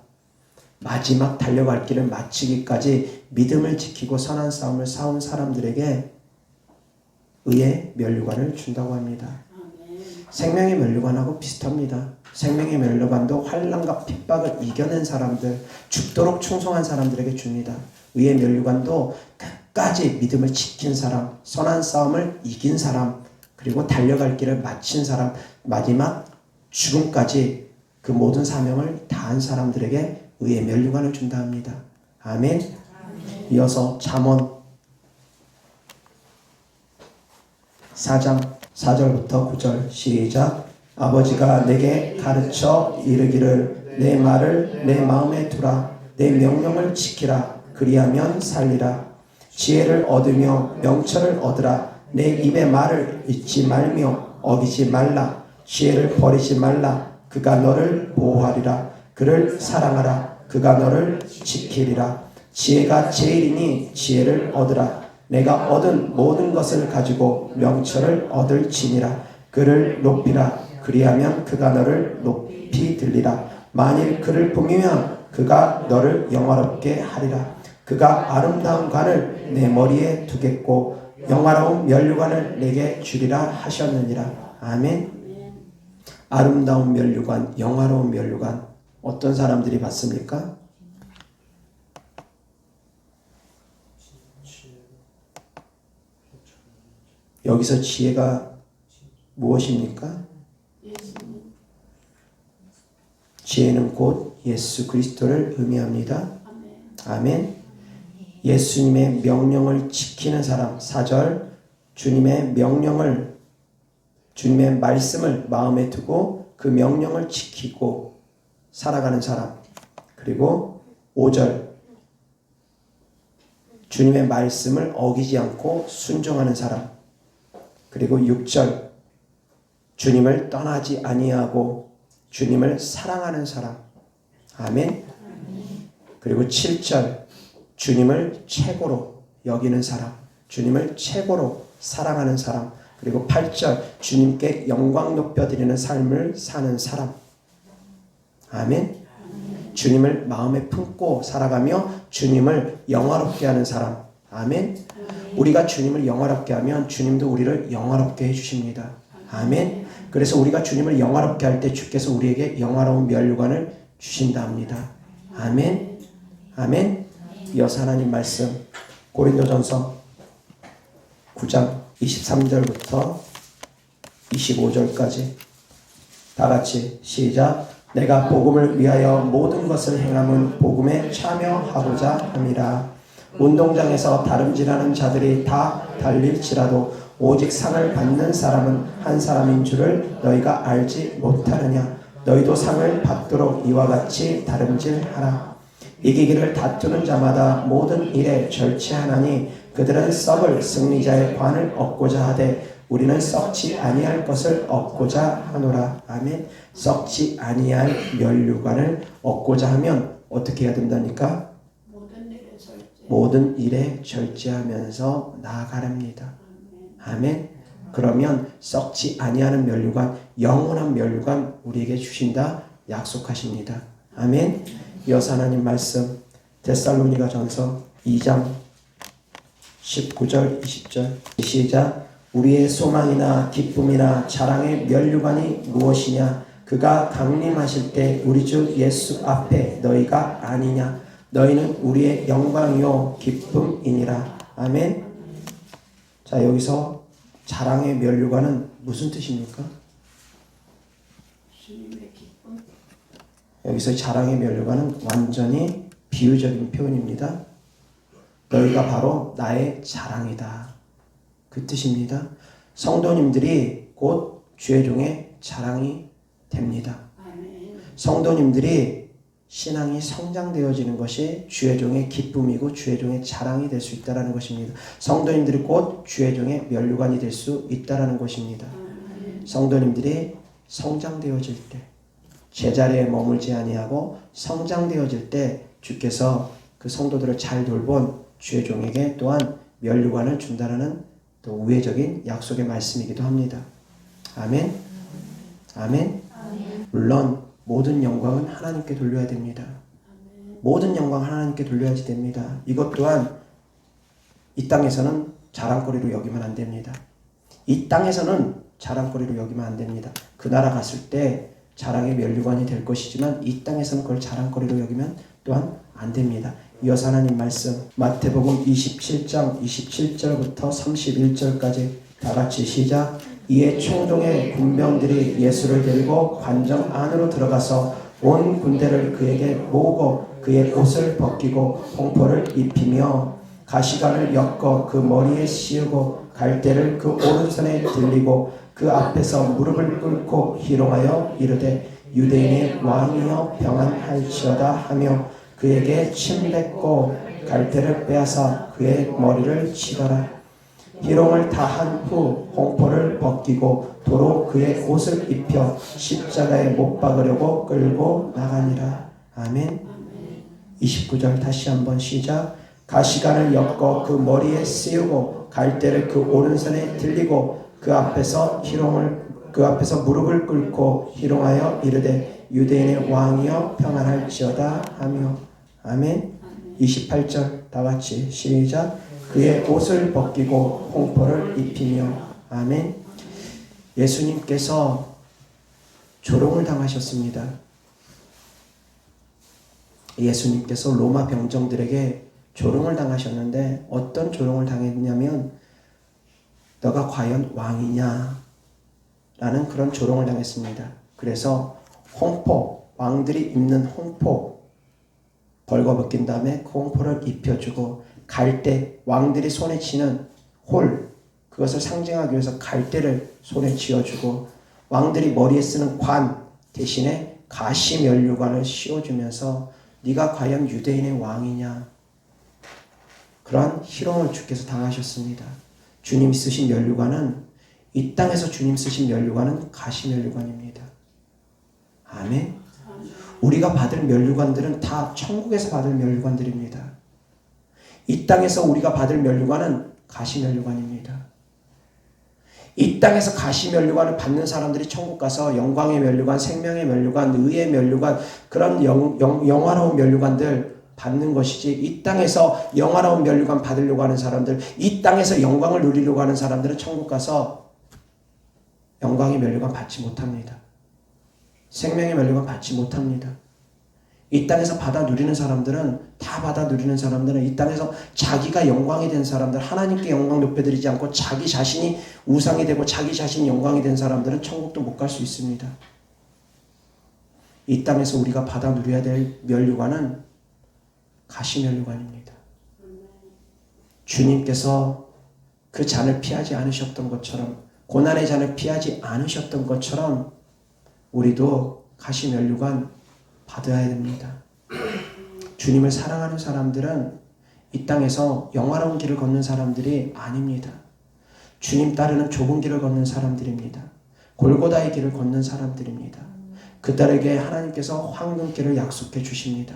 마지막 달려갈 길을 마치기까지 믿음을 지키고 선한 싸움을 싸운 사람들에게 의의 면류관을 준다고 합니다. 생명의 면류관하고 비슷합니다. 생명의 면류관도 환난과 핍박을 이겨낸 사람들, 죽도록 충성한 사람들에게 줍니다. 의의 면류관도 끝까지 믿음을 지킨 사람, 선한 싸움을 이긴 사람, 그리고 달려갈 길을 마친 사람, 마지막 죽음까지 그 모든 사명을 다한 사람들에게 의의 면류관을 준다 합니다. 아멘. 이어서 잠언 4장 4절부터 9절 시작. 아버지가 내게 가르쳐 이르기를 내 말을 내 마음에 두라. 내 명령을 지키라. 그리하면 살리라. 지혜를 얻으며 명철을 얻으라. 내 입의 말을 잊지 말며 어기지 말라. 지혜를 버리지 말라. 그가 너를 보호하리라. 그를 사랑하라. 그가 너를 지키리라. 지혜가 제일이니 지혜를 얻으라. 내가 얻은 모든 것을 가지고 명철을 얻을지니라. 그를 높이라. 그리하면 그가 너를 높이 들리라. 만일 그를 품으면 그가 너를 영화롭게 하리라. 그가 아름다운 관을 내 머리에 두겠고 영화로운 면류관을 내게 주리라 하셨느니라. 아멘. 아름다운 면류관, 영화로운 면류관, 어떤 사람들이 받습니까? 여기서 지혜가 무엇입니까? 지혜는 곧 예수 그리스도를 의미합니다. 아멘. 예수님의 명령을 지키는 사람. 4절. 주님의 명령을, 주님의 말씀을 마음에 두고 그 명령을 지키고 살아가는 사람. 그리고 5절. 주님의 말씀을 어기지 않고 순종하는 사람. 그리고 6절. 주님을 떠나지 아니하고 주님을 사랑하는 사람. 아멘. 그리고 7절. 주님을 최고로 여기는 사람. 주님을 최고로 사랑하는 사람. 그리고 8절. 주님께 영광 높여드리는 삶을 사는 사람. 아멘. 주님을 마음에 품고 살아가며 주님을 영화롭게 하는 사람. 아멘. 우리가 주님을 영화롭게 하면 주님도 우리를 영화롭게 해주십니다. 아멘. 그래서 우리가 주님을 영화롭게 할 때 주께서 우리에게 영화로운 면류관을 주신다 합니다. 아멘. 아멘. 이어서 하나님 말씀 고린도전서 9장 23절부터 25절까지 다 같이 시작. 내가 복음을 위하여 모든 것을 행함은 복음에 참여하고자 함이라. 운동장에서 다름질하는 자들이 다 달릴지라도 오직 상을 받는 사람은 한 사람인 줄을 너희가 알지 못하느냐. 너희도 상을 받도록 이와 같이 다름질하라. 이기기를 다투는 자마다 모든 일에 절제하나니 그들은 썩을 승리자의 관을 얻고자 하되 우리는 썩지 아니할 것을 얻고자 하노라. 아멘. 썩지 아니할 면류관을 얻고자 하면 어떻게 해야 된다니까? 모든 일에 절제하면서 나아가랍니다. 아멘. 그러면 썩지 아니하는 면류관, 영원한 면류관 우리에게 주신다 약속하십니다. 아멘. 이어서 하나님 말씀 데살로니가 전서 2장 19절 20절 시작. 우리의 소망이나 기쁨이나 자랑의 면류관이 무엇이냐? 그가 강림하실 때 우리 주 예수 앞에 너희가 아니냐? 너희는 우리의 영광이요 기쁨이니라. 아멘. 자, 여기서 자랑의 면류관은 무슨 뜻입니까? 주님의 기쁨. 여기서 자랑의 면류관은 완전히 비유적인 표현입니다. 너희가 바로 나의 자랑이다. 그 뜻입니다. 성도님들이 곧 주의 종의 자랑이 됩니다. 아멘. 성도님들이 신앙이 성장되어지는 것이 주의 종의 기쁨이고 주의 종의 자랑이 될 수 있다는 것입니다. 성도님들이 곧 주의 종의 면류관이 될 수 있다는 것입니다. 성도님들이 성장되어질 때, 제자리에 머물지 아니하고 성장되어질 때 주께서 그 성도들을 잘 돌본 주의 종에게 또한 면류관을 준다라는 또 우회적인 약속의 말씀이기도 합니다. 아멘. 아멘. 물론 모든 영광은 하나님께 돌려야 됩니다. 모든 영광 하나님께 돌려야지 됩니다. 이것 또한 이 땅에서는 자랑거리로 여기면 안 됩니다. 이 땅에서는 자랑거리로 여기면 안 됩니다. 그 나라 갔을 때 자랑의 면류관이 될 것이지만 이 땅에서는 그걸 자랑거리로 여기면 또한 안 됩니다. 이어서 하나님 말씀 마태복음 27장 27절부터 31절까지 다 같이 시작. 이에 총독의 군병들이 예수를 데리고 관정 안으로 들어가서 온 군대를 그에게 모으고 그의 옷을 벗기고 홍포를 입히며 가시관을 엮어 그 머리에 씌우고 갈대를 그 오른손에 들리고 그 앞에서 무릎을 꿇고 희롱하여 이르되 유대인의 왕이여 평안할지어다 하며 그에게 침 뱉고 갈대를 빼앗아 그의 머리를 치더라. 희롱을 다 한 후 홍포를 벗기고 도로 그의 옷을 입혀 십자가에 못 박으려고 끌고 나가니라. 아멘. 29절 다시 한번 시작. 가시관을 엮어 그 머리에 씌우고 갈대를 그 오른손에 들리고 그 앞에서 무릎을 꿇고 희롱하여 이르되 유대인의 왕이여 평안할지어다 하며. 아멘. 28절 다 같이 시작. 그의 옷을 벗기고 홍포를 입히며. 아멘. 예수님께서 조롱을 당하셨습니다. 예수님께서 로마 병정들에게 조롱을 당하셨는데 어떤 조롱을 당했냐면 너가 과연 왕이냐? 라는 그런 조롱을 당했습니다. 그래서 홍포, 왕들이 입는 홍포 벌거벗긴 다음에 그 홍포를 입혀주고 갈대, 왕들이 손에 쥐는 홀, 그것을 상징하기 위해서 갈대를 손에 쥐어주고 왕들이 머리에 쓰는 관 대신에 가시 면류관을 씌워주면서 네가 과연 유대인의 왕이냐? 그러한 희롱을 주께서 당하셨습니다. 주님 쓰신 면류관은 이 땅에서 주님 쓰신 면류관은 가시 면류관입니다. 아멘. 우리가 받을 면류관들은 다 천국에서 받을 면류관들입니다. 이 땅에서 우리가 받을 면류관은 가시 면류관입니다. 이 땅에서 가시 면류관을 받는 사람들이 천국 가서 영광의 면류관, 생명의 면류관, 의의 면류관, 그런 영화로운 면류관들 받는 것이지, 이 땅에서 영화로운 면류관 받으려고 하는 사람들, 이 땅에서 영광을 누리려고 하는 사람들은 천국 가서 영광의 면류관 받지 못합니다. 생명의 면류관 받지 못합니다. 이 땅에서 받아 누리는 사람들은 이 땅에서 자기가 영광이 된 사람들, 하나님께 영광 높여드리지 않고 자기 자신이 우상이 되고 자기 자신이 영광이 된 사람들은 천국도 못 갈 수 있습니다. 이 땅에서 우리가 받아 누려야 될 면류관은 가시 면류관입니다. 주님께서 그 잔을 피하지 않으셨던 것처럼, 고난의 잔을 피하지 않으셨던 것처럼 우리도 가시 면류관 받아야 됩니다. 주님을 사랑하는 사람들은 이 땅에서 영화로운 길을 걷는 사람들이 아닙니다. 주님 따르는 좁은 길을 걷는 사람들입니다. 골고다의 길을 걷는 사람들입니다. 그들에게 하나님께서 황금길을 약속해 주십니다.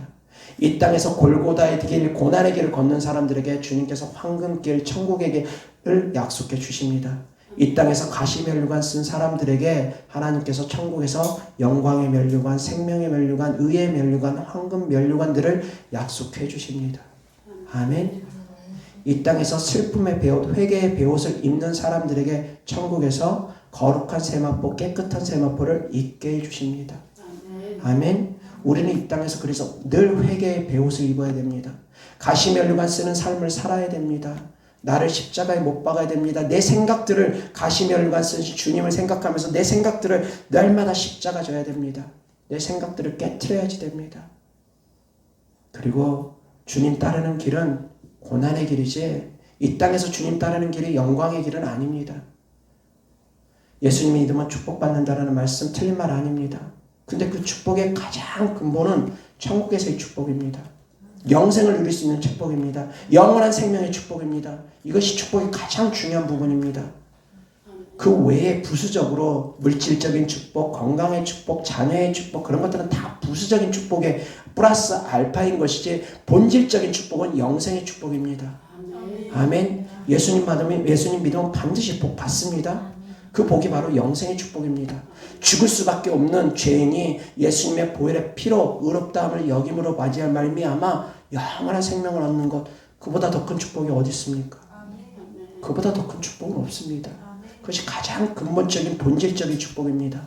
이 땅에서 골고다의 길, 고난의 길을 걷는 사람들에게 주님께서 황금길, 천국의 길을 약속해 주십니다. 이 땅에서 가시면류관 쓴 사람들에게 하나님께서 천국에서 영광의 면류관, 생명의 면류관, 의의 면류관, 황금 면류관들을 약속해 주십니다. 아멘. 이 땅에서 슬픔의 베옷, 회개의 베옷을 입는 사람들에게 천국에서 거룩한 세마포, 깨끗한 세마포를 입게 해주십니다. 아멘. 우리는 이 땅에서 그래서 늘 회개의 베옷을 입어야 됩니다. 가시면류관 쓰는 삶을 살아야 됩니다. 나를 십자가에 못 박아야 됩니다. 내 생각들을 가시면류관 쓰신 주님을 생각하면서 내 생각들을 날마다 십자가 져야 됩니다. 내 생각들을 깨트려야지 됩니다. 그리고 주님 따르는 길은 고난의 길이지 이 땅에서 주님 따르는 길이 영광의 길은 아닙니다. 예수님 믿으면 축복받는다라는 말씀 틀린 말 아닙니다. 근데 그 축복의 가장 근본은 천국에서의 축복입니다. 영생을 누릴 수 있는 축복입니다. 영원한 생명의 축복입니다. 이것이 축복의 가장 중요한 부분입니다. 그 외에 부수적으로 물질적인 축복, 건강의 축복, 자녀의 축복 그런 것들은 다 부수적인 축복의 플러스 알파인 것이지 본질적인 축복은 영생의 축복입니다. 아멘. 예수님 믿으면 반드시 복 받습니다. 그 복이 바로 영생의 축복입니다. 죽을 수밖에 없는 죄인이 예수님의 보혈의 피로 의롭다함을 여김으로 맞이할 말미암아 영원한 생명을 얻는 것, 그보다 더 큰 축복이 어디 있습니까? 그보다 더 큰 축복은 없습니다. 그것이 가장 근본적인 본질적인 축복입니다.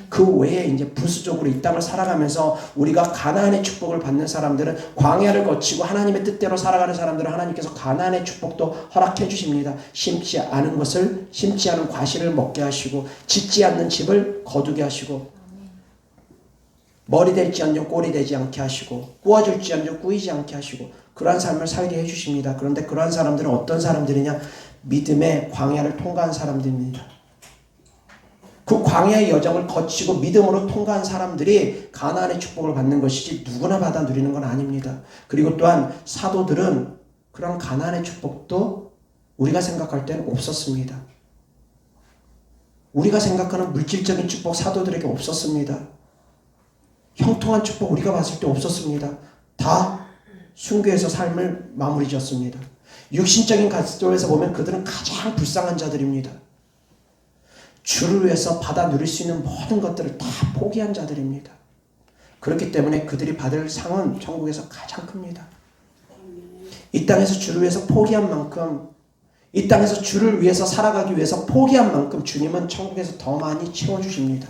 그 외에 이제 부수적으로 이 땅을 살아가면서 우리가 가나안의 축복을 받는 사람들은 광야를 거치고 하나님의 뜻대로 살아가는 사람들은 하나님께서 가나안의 축복도 허락해 주십니다. 심지 않은 것을, 심지 않은 과실을 먹게 하시고 짓지 않는 집을 거두게 하시고 머리 될지언정 꼴이 되지 않게 하시고 꾸어줄지언정 꾸이지 않게 하시고 그러한 삶을 살게 해주십니다. 그런데 그러한 사람들은 어떤 사람들이냐? 믿음의 광야를 통과한 사람들입니다. 그 광야의 여정을 거치고 믿음으로 통과한 사람들이 가나안의 축복을 받는 것이지 누구나 받아 누리는 건 아닙니다. 그리고 또한 사도들은 그런 가나안의 축복도 우리가 생각할 때는 없었습니다. 우리가 생각하는 물질적인 축복 사도들에게 없었습니다. 형통한 축복 우리가 봤을 때 없었습니다. 다 순교해서 삶을 마무리 지었습니다. 육신적인 가치에서 보면 그들은 가장 불쌍한 자들입니다. 주를 위해서 받아 누릴 수 있는 모든 것들을 다 포기한 자들입니다. 그렇기 때문에 그들이 받을 상은 천국에서 가장 큽니다. 이 땅에서 주를 위해서 포기한 만큼, 이 땅에서 주를 위해서 살아가기 위해서 포기한 만큼 주님은 천국에서 더 많이 채워주십니다.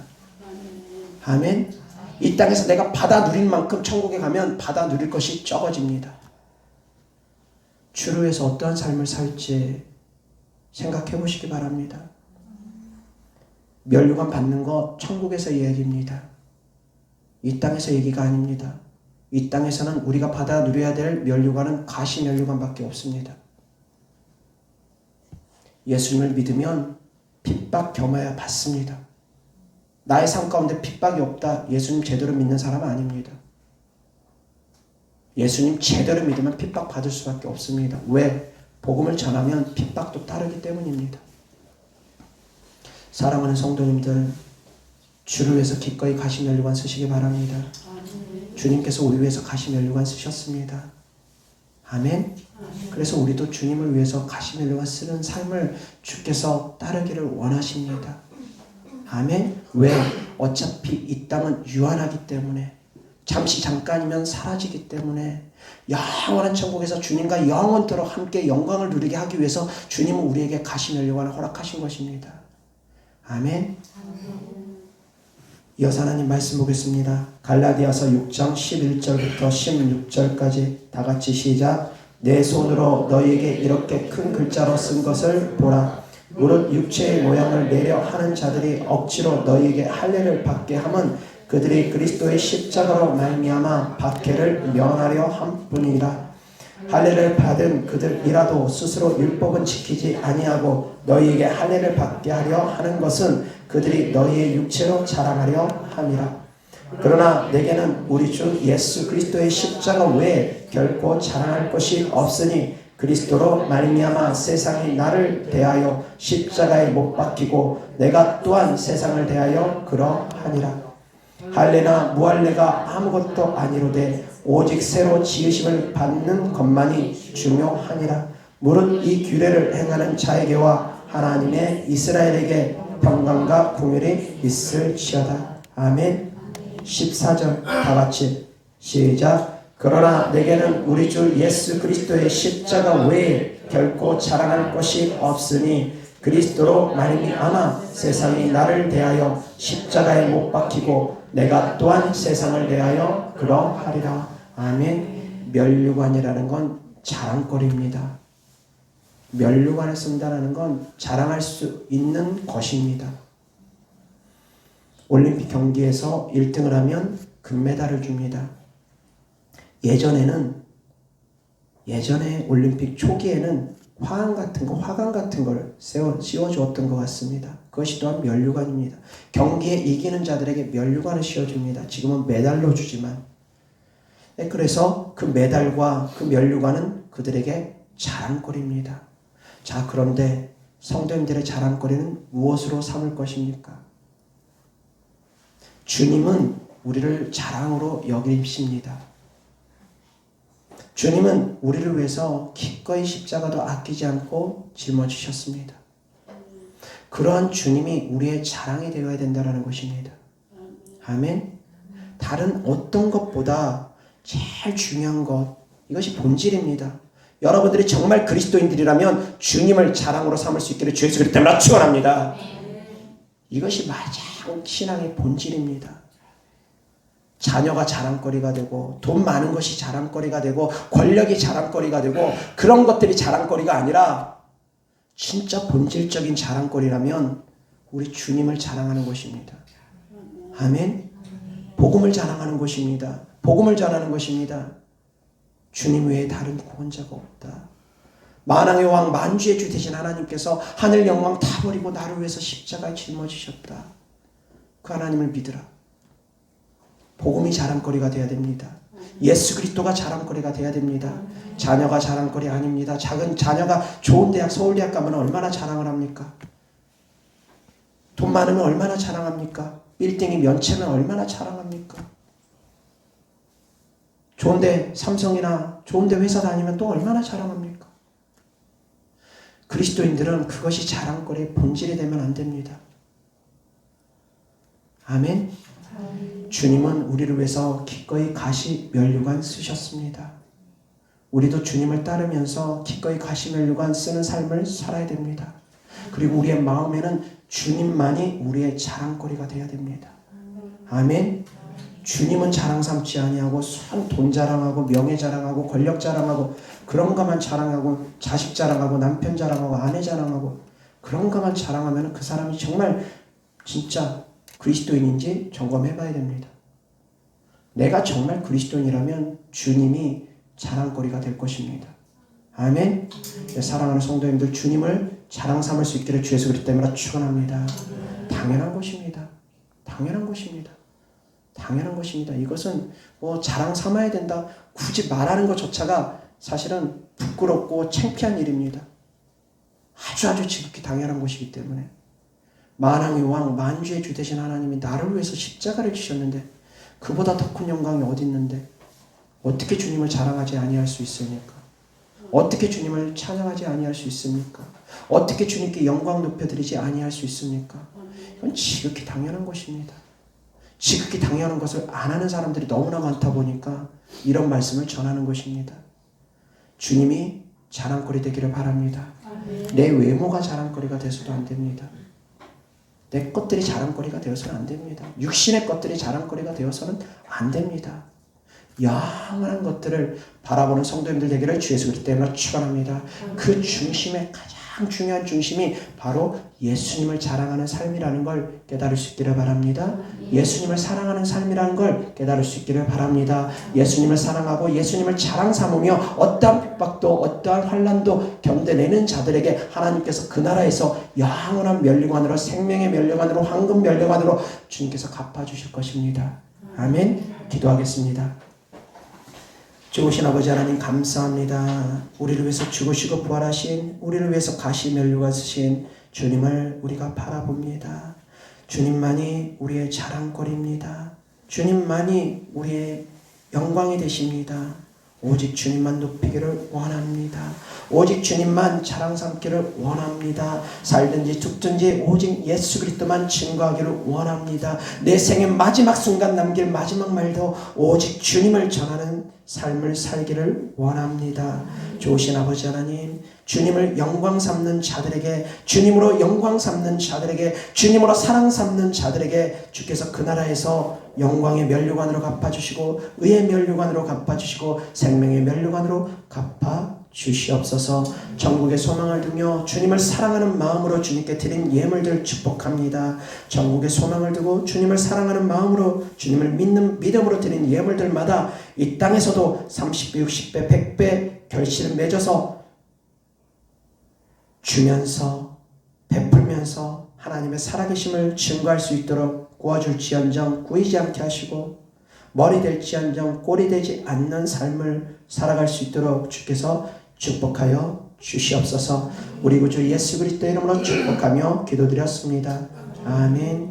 아멘. 이 땅에서 내가 받아 누린 만큼 천국에 가면 받아 누릴 것이 적어집니다. 주를 위해서 어떠한 삶을 살지 생각해 보시기 바랍니다. 면류관 받는 거 천국에서 얘기입니다. 이 땅에서 얘기가 아닙니다. 이 땅에서는 우리가 받아 누려야 될 면류관은 가시 면류관밖에 없습니다. 예수님을 믿으면 핍박 겸하여 받습니다. 나의 삶 가운데 핍박이 없다. 예수님 제대로 믿는 사람은 아닙니다. 예수님 제대로 믿으면 핍박 받을 수밖에 없습니다. 왜? 복음을 전하면 핍박도 따르기 때문입니다. 사랑하는 성도님들, 주를 위해서 기꺼이 가시 면류관 쓰시기 바랍니다. 주님께서 우리 위해서 가시 면류관 쓰셨습니다. 아멘. 그래서 우리도 주님을 위해서 가시 면류관 쓰는 삶을 주께서 따르기를 원하십니다. 아멘. 왜? 어차피 이 땅은 유한하기 때문에, 잠시 잠깐이면 사라지기 때문에 영원한 천국에서 주님과 영원토록 함께 영광을 누리게 하기 위해서 주님은 우리에게 가시 면류관을 허락하신 것입니다. 아멘. 이어서 하나님 말씀 보겠습니다. 갈라디아서 6장 11절부터 16절까지 다 같이 시작. 내 손으로 너희에게 이렇게 큰 글자로 쓴 것을 보라. 무릇 육체의 모양을 내려 하는 자들이 억지로 너희에게 할례를 받게 함은 그들이 그리스도의 십자가로 말미암아 박해를 면하려 함뿐이라. 할례를 받은 그들이라도 스스로 율법은 지키지 아니하고 너희에게 할례를 받게 하려 하는 것은 그들이 너희의 육체로 자랑하려 함이라. 그러나 내게는 우리 주 예수 그리스도의 십자가 외에 결코 자랑할 것이 없으니 그리스도로 말미암아 세상이 나를 대하여 십자가에 못 박히고 내가 또한 세상을 대하여 그러하니라. 할례나 무할례가 아무것도 아니로되 오직 새로 지으심을 받는 것만이 중요하니라. 무릇 이 규례를 행하는 자에게와 하나님의 이스라엘에게 평강과 긍휼이 있을지어다. 아멘. 14절 다 같이 시작. 그러나 내게는 우리 주 예수 그리스도의 십자가 외에 결코 자랑할 것이 없으니 그리스도로 말미암아 세상이 나를 대하여 십자가에 못 박히고 내가 또한 세상을 대하여 그러하리라. 아멘. 면류관이라는 건 자랑거리입니다. 면류관을 쓴다는 건 자랑할 수 있는 것입니다. 올림픽 경기에서 1등을 하면 금메달을 줍니다. 예전에 올림픽 초기에는 화관 같은 걸 씌워주었던 것 같습니다. 그것이 또한 면류관입니다. 경기에 이기는 자들에게 면류관을 씌워줍니다. 지금은 메달로 주지만. 그래서 그 메달과 그 면류관은 그들에게 자랑거리입니다. 자, 그런데 성도님들의 자랑거리는 무엇으로 삼을 것입니까? 주님은 우리를 자랑으로 여기십니다. 주님은 우리를 위해서 기꺼이 십자가도 아끼지 않고 짊어지셨습니다. 그러한 주님이 우리의 자랑이 되어야 된다는 것입니다. 아멘. 다른 어떤 것보다 제일 중요한 것, 이것이 본질입니다. 여러분들이 정말 그리스도인들이라면 주님을 자랑으로 삼을 수 있기를 주 예수 그리스도 때문에 축원합니다. 이것이 가장 신앙의 본질입니다. 자녀가 자랑거리가 되고 돈 많은 것이 자랑거리가 되고 권력이 자랑거리가 되고 그런 것들이 자랑거리가 아니라 진짜 본질적인 자랑거리라면 우리 주님을 자랑하는 것입니다. 아멘. 복음을 자랑하는 것입니다. 복음을 전하는 것입니다. 주님 외에 다른 구원자가 없다. 만왕의 왕 만주의 주 되신 하나님께서 하늘 영광 다 버리고 나를 위해서 십자가에 짊어지셨다. 그 하나님을 믿으라. 복음이 자랑거리가 되어야 됩니다. 예수 그리스도가 자랑거리가 되어야 됩니다. 자녀가 자랑거리 아닙니다. 작은 자녀가 좋은 대학 서울대학 가면 얼마나 자랑을 합니까? 돈 많으면 얼마나 자랑합니까? 빌딩이 면체면 얼마나 자랑합니까? 좋은데 삼성이나 좋은데 회사 다니면 또 얼마나 자랑합니까? 그리스도인들은 그것이 자랑거리의 본질이 되면 안 됩니다. 아멘. 주님은 우리를 위해서 기꺼이 가시 면류관 쓰셨습니다. 우리도 주님을 따르면서 기꺼이 가시 면류관 쓰는 삶을 살아야 됩니다. 그리고 우리의 마음에는 주님만이 우리의 자랑거리가 되어야 됩니다. 아멘. 주님은 자랑 삼지 아니하고 돈 자랑하고 명예 자랑하고 권력 자랑하고 그런 것만 자랑하고 자식 자랑하고 남편 자랑하고 아내 자랑하고 그런 것만 자랑하면 그 사람이 정말 진짜 그리스도인인지 점검해 봐야 됩니다. 내가 정말 그리스도인이라면 주님이 자랑거리가 될 것입니다. 아멘. 사랑하는 성도님들, 주님을 자랑 삼을 수 있기를 주 예수 그리스도 때문에 축원합니다. 당연한 것입니다. 당연한 것입니다. 당연한 것입니다. 이것은 뭐 자랑 삼아야 된다 굳이 말하는 것조차가 사실은 부끄럽고 창피한 일입니다. 아주 지극히 당연한 것이기 때문에 만왕의 왕 만주의 주 되신 하나님이 나를 위해서 십자가를 지셨는데 그보다 더 큰 영광이 어디 있는데 어떻게 주님을 자랑하지 아니할 수 있습니까? 어떻게 주님을 찬양하지 아니할 수 있습니까? 어떻게 주님께 영광 높여드리지 아니할 수 있습니까? 이건 지극히 당연한 것입니다. 지극히 당연한 것을 안 하는 사람들이 너무나 많다 보니까 이런 말씀을 전하는 것입니다. 주님이 자랑거리 되기를 바랍니다. 내 외모가 자랑거리가 돼서도 안 됩니다. 내 것들이 자랑거리가 되어서는 안 됩니다. 육신의 것들이 자랑거리가 되어서는 안 됩니다. 영원한 것들을 바라보는 성도님들 되기를 주 예수 그리스도 때문에 축원합니다. 그 중심에 가장 중요한 중심이 바로 예수님을 자랑하는 삶이라는 걸 깨달을 수 있기를 바랍니다. 예수님을 사랑하는 삶이라는 걸 깨달을 수 있기를 바랍니다. 예수님을 사랑하고 예수님을 자랑 삼으며 어떠한 핍박도 어떠한 환난도 견뎌내는 자들에게 하나님께서 그 나라에서 영원한 면류관으로 생명의 면류관으로 황금 면류관으로 주님께서 갚아주실 것입니다. 아멘. 기도하겠습니다. 좋으신 아버지 하나님 감사합니다. 우리를 위해서 죽으시고 부활하신 우리를 위해서 가시 면류관 쓰신 주님을 우리가 바라봅니다. 주님만이 우리의 자랑거리입니다. 주님만이 우리의 영광이 되십니다. 오직 주님만 높이기를 원합니다. 오직 주님만 자랑 삼기를 원합니다. 살든지 죽든지 오직 예수 그리스도만 증거하기를 원합니다. 내 생의 마지막 순간 남길 마지막 말도 오직 주님을 전하는 삶을 살기를 원합니다. 좋으신 아버지 하나님, 주님을 영광 삼는 자들에게, 주님으로 영광 삼는 자들에게, 주님으로 사랑 삼는 자들에게 주께서 그 나라에서 영광의 면류관으로 갚아주시고 의의 면류관으로 갚아주시고 생명의 면류관으로 갚아주시옵소서. 전국의 소망을 두며 주님을 사랑하는 마음으로 주님께 드린 예물들 축복합니다. 전국의 소망을 두고 주님을 사랑하는 마음으로 주님을 믿는 믿음으로 드린 예물들마다 이 땅에서도 30배, 60배, 100배 결실을 맺어서 주면서 베풀면서 하나님의 살아계심을 증거할 수 있도록 구워줄지언정 구이지 않게 하시고 머리 될지언정 꼴이 되지 않는 삶을 살아갈 수 있도록 주께서 축복하여 주시옵소서. 우리 구주 예수 그리스도의 이름으로 축복하며 기도드렸습니다. 아멘.